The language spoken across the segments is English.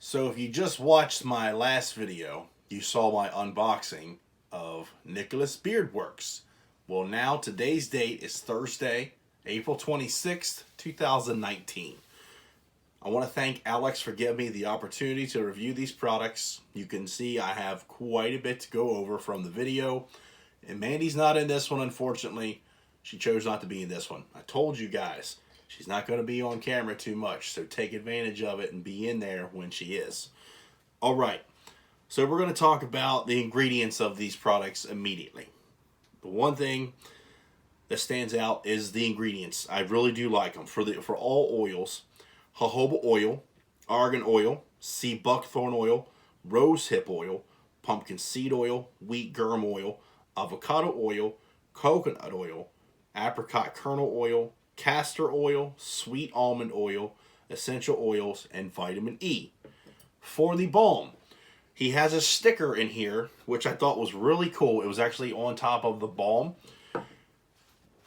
So if you just watched my last video, you saw my unboxing of Nicholas Beardworks. Well, now today's date is Thursday, April 26th, 2019. I want to thank Alex for giving me the opportunity to review these products. You can see I have quite a bit to go over from the video. And Mandy's not in this one, unfortunately. She chose not to be in this one. I told you guys, she's not going to be on camera too much, so take advantage of it and be in there when she is. All right, so we're going to talk about the ingredients of these products immediately. The one thing that stands out is the ingredients. I really do like them. For all oils, jojoba oil, argan oil, sea buckthorn oil, rose hip oil, pumpkin seed oil, wheat germ oil, avocado oil, coconut oil, apricot kernel oil, castor oil, sweet almond oil, essential oils, and vitamin E. For the balm, he has a sticker in here, which I thought was really cool. It was actually on top of the balm.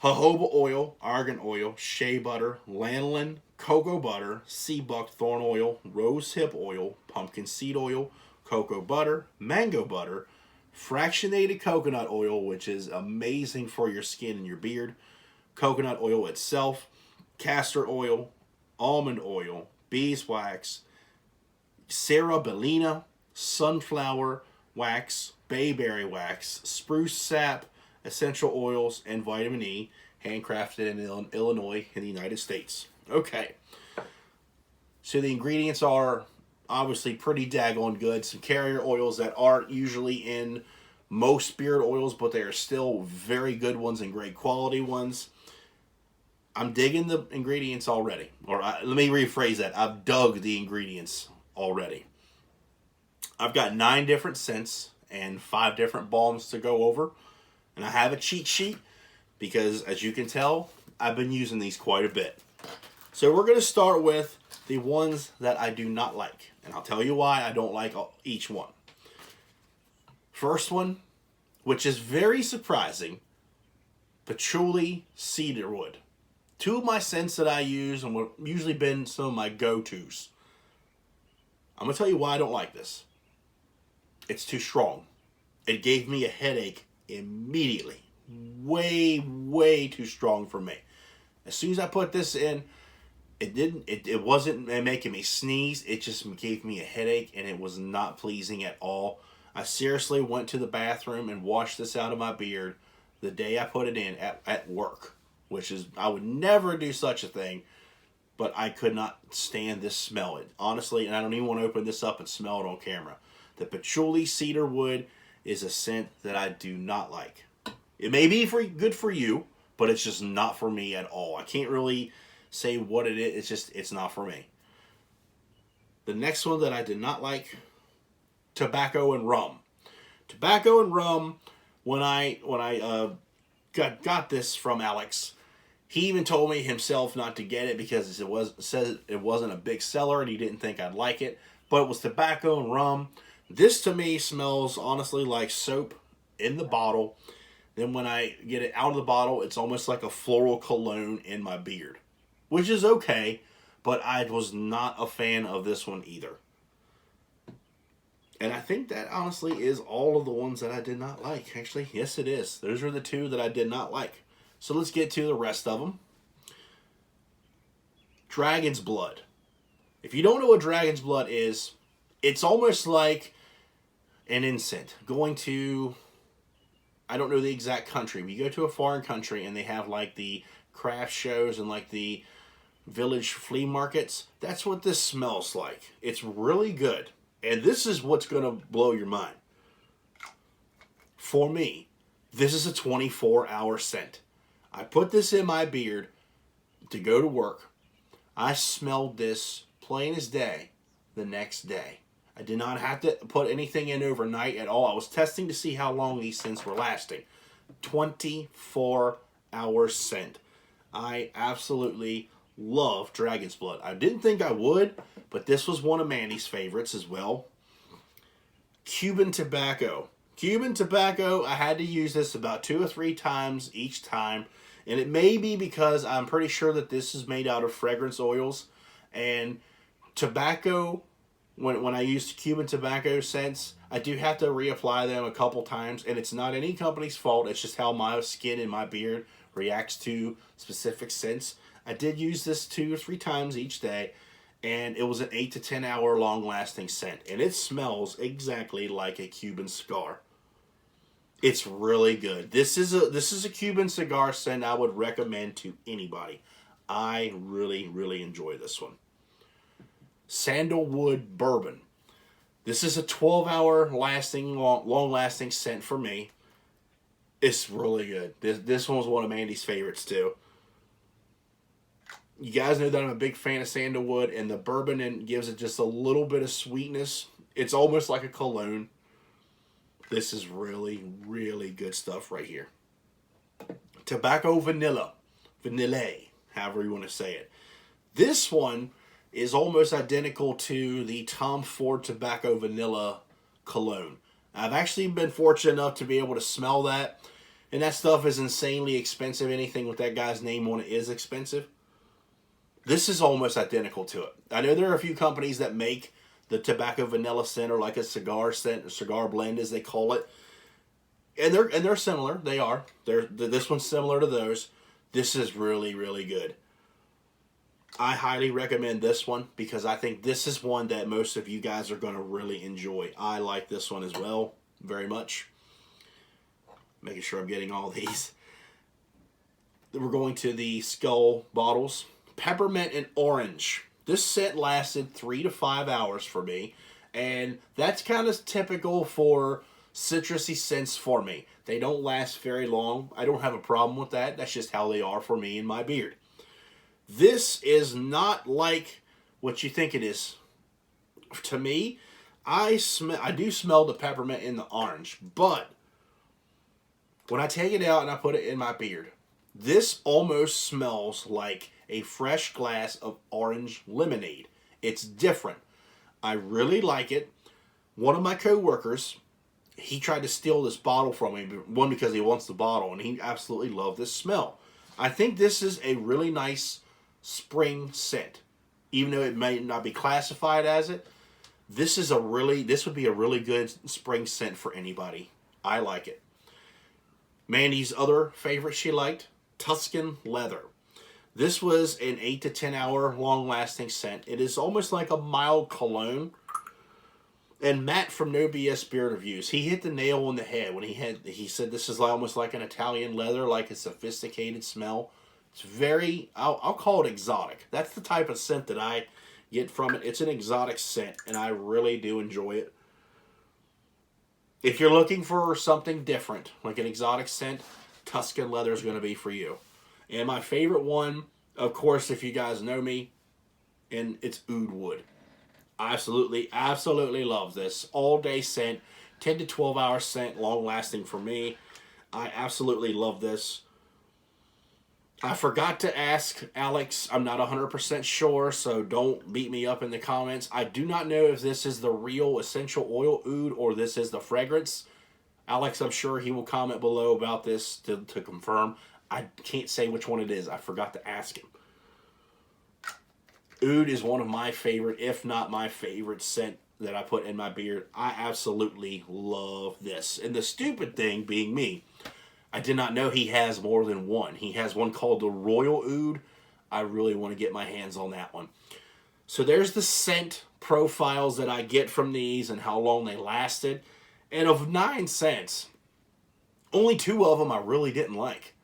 Jojoba oil, argan oil, shea butter, lanolin, cocoa butter, sea buckthorn oil, rose hip oil, pumpkin seed oil, cocoa butter, mango butter, fractionated coconut oil, which is amazing for your skin and your beard, coconut oil itself, castor oil, almond oil, beeswax, cerebellina, sunflower wax, bayberry wax, spruce sap, essential oils, and vitamin E, handcrafted in Illinois in the United States. Okay, so the ingredients are obviously pretty daggone good. Some carrier oils that aren't usually in most beard oils, but they are still very good ones and great quality ones. I'm digging the ingredients already. Let me rephrase that. I've dug the ingredients already. I've got 9 different scents and 5 different balms to go over. And I have a cheat sheet because, as you can tell, I've been using these quite a bit. So we're going to start with the ones that I do not like. And I'll tell you why I don't like each one. First one, which is very surprising, patchouli cedarwood. 2 of my scents that I use and what usually been some of my go-tos. I'm going to tell you why I don't like this. It's too strong. It gave me a headache immediately. Way too strong for me. As soon as I put this in, it wasn't making me sneeze. It just gave me a headache, and it was not pleasing at all. I seriously went to the bathroom and washed this out of my beard the day I put it in at work, which is, I would never do such a thing, but I could not stand this smell. It honestly, and I don't even want to open this up and smell it on camera. The patchouli cedarwood is a scent that I do not like. It may be good for you, but it's just not for me at all. I can't really say what it is. It's not for me. The next one that I did not like, tobacco and rum. Tobacco and rum, when I got this from Alex, he even told me himself not to get it because said it wasn't a big seller and he didn't think I'd like it. But it was tobacco and rum. This to me smells honestly like soap in the bottle. Then when I get it out of the bottle, it's almost like a floral cologne in my beard, which is okay, but I was not a fan of this one either. And I think that honestly is all of the ones that I did not like. Actually, yes it is. Those are the 2 that I did not like. So let's get to the rest of them. Dragon's blood. If you don't know what dragon's blood is, it's almost like an incense. Going to, I don't know the exact country, but you go to a foreign country and they have like the craft shows and like the village flea markets. That's what this smells like. It's really good. And this is what's going to blow your mind. For me, this is a 24-hour scent. I put this in my beard to go to work. I smelled this plain as day the next day. I did not have to put anything in overnight at all. I was testing to see how long these scents were lasting. 24-hour scent. I absolutely love Dragon's Blood. I didn't think I would, but this was one of Mandy's favorites as well. Cuban tobacco. Cuban tobacco, I had to use this about 2 or 3 times each time. And it may be because I'm pretty sure that this is made out of fragrance oils. And tobacco when I use Cuban tobacco scents, I do have to reapply them a couple times, and it's not any company's fault. It's just how my skin and my beard reacts to specific scents. I did use this 2 or 3 times each day, and it was an 8 to 10 hour long lasting scent, and it smells exactly like a Cuban cigar. It's really good. This is a Cuban cigar scent I would recommend to anybody. I really enjoy this one. Sandalwood Bourbon. This is a 12-hour lasting, long lasting scent for me. It's really good. This one was one of Mandy's favorites too. You guys know that I'm a big fan of sandalwood, and the bourbon gives it just a little bit of sweetness. It's almost like a cologne. This is really good stuff right here. Tobacco Vanilla. Vanille, however you want to say it. This one is almost identical to the Tom Ford Tobacco Vanilla cologne. I've actually been fortunate enough to be able to smell that, and that stuff is insanely expensive. Anything with that guy's name on it is expensive. This is almost identical to it. I know there are a few companies that make the tobacco vanilla scent, or like a cigar scent, or cigar blend as they call it, and they're similar. They are. This one's similar to those. This is really good. I highly recommend this one because I think this is one that most of you guys are going to really enjoy. I like this one as well very much. Making sure I'm getting all these. We're going to the Skull bottles. Peppermint and orange. This scent lasted 3 to 5 hours for me, and that's kind of typical for citrusy scents for me. They don't last very long. I don't have a problem with that. That's just how they are for me and my beard. This is not like what you think it is. To me, I do smell the peppermint and the orange, but when I take it out and I put it in my beard, this almost smells like a fresh glass of orange lemonade. It's different. I really like it. One of my co-workers, he tried to steal this bottle from me, one because he wants the bottle, and he absolutely loved this smell. I think this is a really nice spring scent. Even though it may not be classified as it, this would be a really good spring scent for anybody. I like it. Mandy's other favorite she liked, Tuscan Leather. This was an 8 to 10 hour long lasting scent. It is almost like a mild cologne. And Matt from No BS Beard Reviews, he hit the nail on the head when he said this is almost like an Italian leather, like a sophisticated smell. It's very, I'll call it exotic. That's the type of scent that I get from it. It's an exotic scent, and I really do enjoy it. If you're looking for something different, like an exotic scent, Tuscan Leather is going to be for you. And my favorite one, of course, if you guys know me, and it's Oud Wood. Absolutely love this. All day scent, 10 to 12 hour scent, long lasting for me. I absolutely love this. I forgot to ask Alex. I'm not 100% sure, so don't beat me up in the comments. I do not know if this is the real essential oil oud or this is the fragrance. Alex, I'm sure he will comment below about this to confirm. I can't say which one it is. I forgot to ask him. Oud is one of my favorite, if not my favorite scent that I put in my beard. I absolutely love this. And the stupid thing being me, I did not know he has more than one. He has one called the Royal Oud. I really want to get my hands on that one. So there's the scent profiles that I get from these and how long they lasted. And of 9 scents, only 2 of them I really didn't like.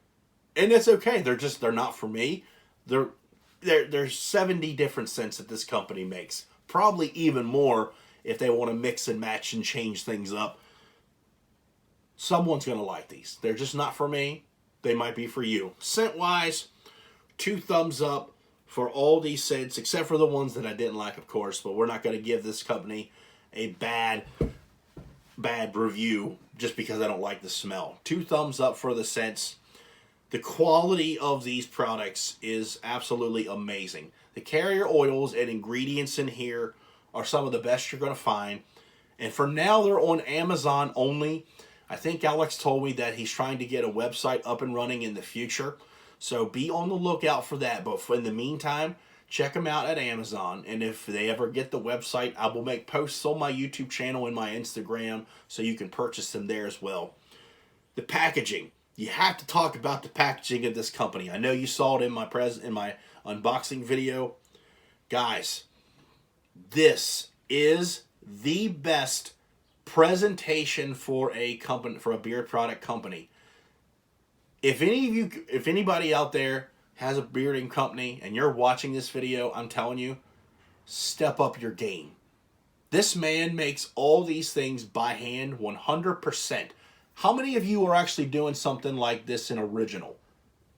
And it's okay. They're not for me. There's 70 different scents that this company makes. Probably even more if they want to mix and match and change things up. Someone's going to like these. They're just not for me. They might be for you. Scent-wise, 2 thumbs up for all these scents, except for the ones that I didn't like, of course. But we're not going to give this company a bad review just because I don't like the smell. 2 thumbs up for the scents. The quality of these products is absolutely amazing. The carrier oils and ingredients in here are some of the best you're going to find. And for now, they're on Amazon only. I think Alex told me that he's trying to get a website up and running in the future. So be on the lookout for that. But in the meantime, check them out at Amazon. And if they ever get the website, I will make posts on my YouTube channel and my Instagram so you can purchase them there as well. The packaging. You have to talk about the packaging of this company. I know you saw it in my unboxing video. Guys, this is the best presentation for a company, for a beard product company. If anybody out there has a bearding company and you're watching this video, I'm telling you, step up your game. This man makes all these things by hand 100%. How many of you are actually doing something like this in original?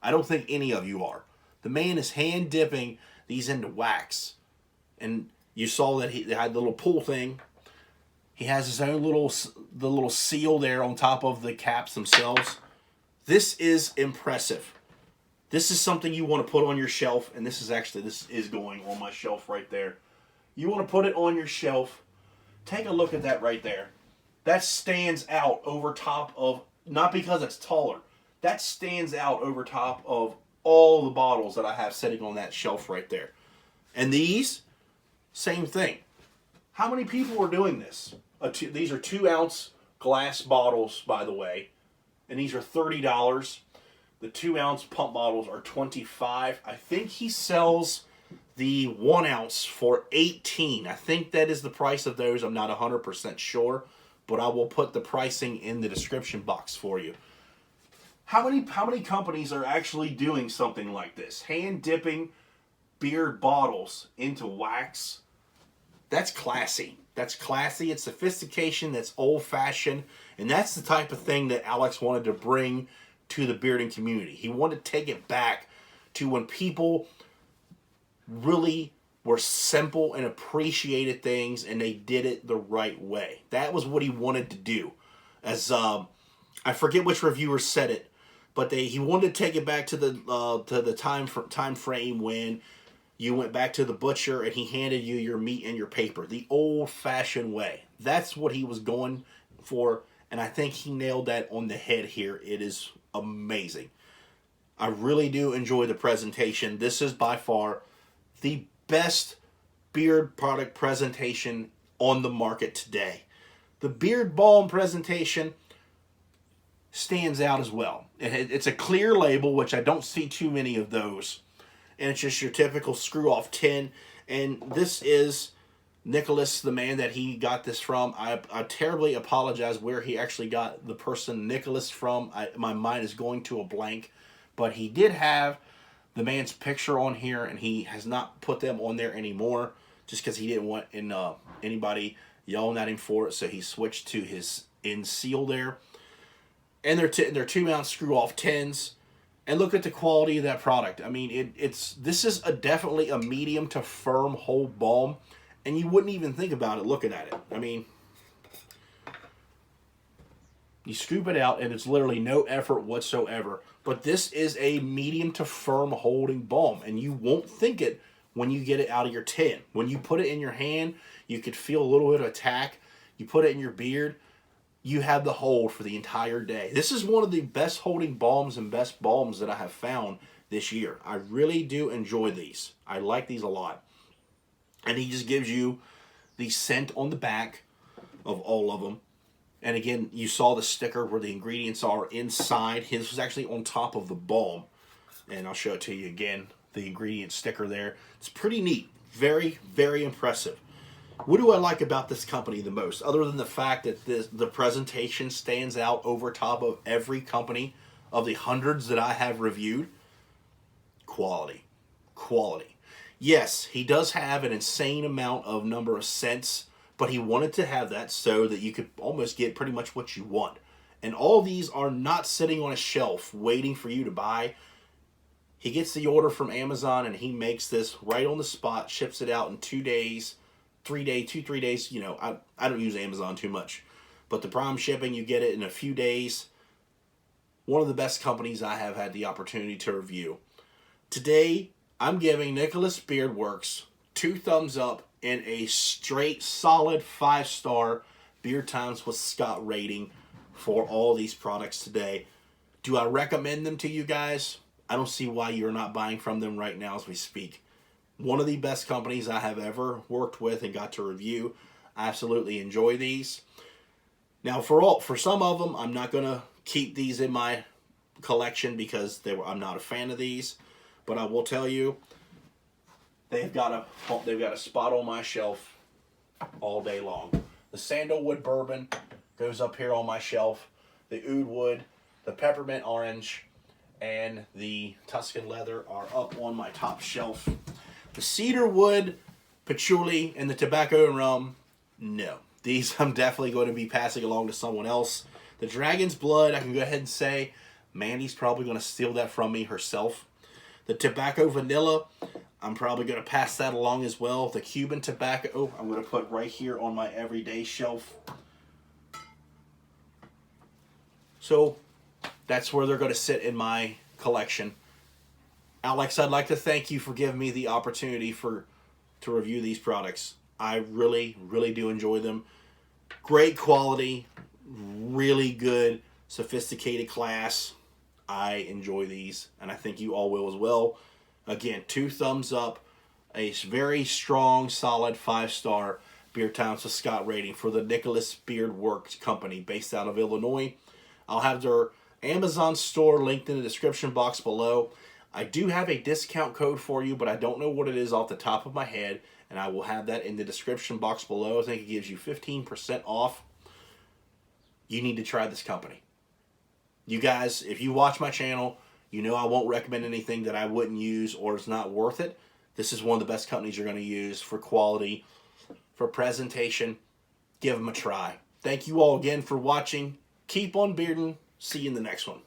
I don't think any of you are. The man is hand dipping these into wax. And you saw that he had the little pull thing. He has his own little seal there on top of the caps themselves. This is impressive. This is something you want to put on your shelf. And this is going on my shelf right there. You want to put it on your shelf. Take a look at that right there. That stands out over top of, not because it's taller, that stands out over top of all the bottles that I have sitting on that shelf right there. And these, same thing. How many people are doing this? These are 2-ounce glass bottles, by the way, and these are $30. The 2-ounce pump bottles are $25. I think he sells the 1 ounce for $18. I think that is the price of those. I'm not 100% sure. But I will put the pricing in the description box for you. How many companies are actually doing something like this? Hand dipping beard bottles into wax. That's classy. That's classy. It's sophistication. That's old-fashioned. And that's the type of thing that Alex wanted to bring to the bearding community. He wanted to take it back to when people really were simple and appreciated things, and they did it the right way. That was what he wanted to do. As I forget which reviewer said it, but he wanted to take it back to the time frame when you went back to the butcher and he handed you your meat and your paper, the old-fashioned way. That's what he was going for, and I think he nailed that on the head here. It is amazing. I really do enjoy the presentation. This is by far the best beard product presentation on the market today. The beard balm presentation stands out as well. It's a clear label, which I don't see too many of those. And it's just your typical screw-off tin. And this is Nicholas, the man that he got this from. I terribly apologize where he actually got the person Nicholas from. My mind is going to a blank. But he did have the man's picture on here, and he has not put them on there anymore just because he didn't want anybody yelling at him for it, so he switched to his in seal there. And they're 2-ounce screw-off tins. And look at the quality of that product. I mean, this is definitely a medium to firm hold balm, and you wouldn't even think about it looking at it. I mean, you scoop it out, and it's literally no effort whatsoever. But this is a medium to firm holding balm, and you won't think it when you get it out of your tin. When you put it in your hand, you could feel a little bit of attack. You put it in your beard, you have the hold for the entire day. This is one of the best holding balms and best balms that I have found this year. I really do enjoy these. I like these a lot. And he just gives you the scent on the back of all of them. And again, you saw the sticker where the ingredients are inside. His was actually on top of the balm. And I'll show it to you again, the ingredient sticker there. It's pretty neat. Very, very impressive. What do I like about this company the most? Other than the fact that the presentation stands out over top of every company of the hundreds that I have reviewed. Quality. Quality. Yes, he does have an insane amount of number of scents, but he wanted to have that so that you could almost get pretty much what you want. And all these are not sitting on a shelf waiting for you to buy. He gets the order from Amazon and he makes this right on the spot, ships it out in 2 days, 3 days, 2-3 days. You know, I don't use Amazon too much. But the Prime shipping, you get it in a few days. One of the best companies I have had the opportunity to review. Today, I'm giving Nicholas Beardworks 2 thumbs up and a straight solid 5-star Beard Times with Scott rating for all these products today. Do I recommend them to you guys? I don't see why you're not buying from them right now as we speak. One of the best companies I have ever worked with and got to review. I absolutely enjoy these. Now, for some of them, I'm not going to keep these in my collection because I'm not a fan of these. But I will tell you, they've got a spot on my shelf all day long. The sandalwood bourbon goes up here on my shelf. The oud wood, the peppermint orange, and the Tuscan leather are up on my top shelf. The cedar wood, patchouli, and the tobacco and rum, no. These I'm definitely going to be passing along to someone else. The dragon's blood, I can go ahead and say, Mandy's probably going to steal that from me herself. The tobacco vanilla, I'm probably going to pass that along as well. The Cuban tobacco, I'm going to put right here on my everyday shelf. So that's where they're going to sit in my collection. Alex, I'd like to thank you for giving me the opportunity to review these products. I really, really do enjoy them. Great quality, really good, sophisticated class. I enjoy these, and I think you all will as well. Again, 2 thumbs up, a very strong, solid 5-star Beard Times with Scott rating for the Nicholas Beard Works Company based out of Illinois. I'll have their Amazon store linked in the description box below. I do have a discount code for you, but I don't know what it is off the top of my head, and I will have that in the description box below. I think it gives you 15% off. You need to try this company. You guys, if you watch my channel, you know I won't recommend anything that I wouldn't use or is not worth it. This is one of the best companies you're going to use for quality, for presentation. Give them a try. Thank you all again for watching. Keep on bearding. See you in the next one.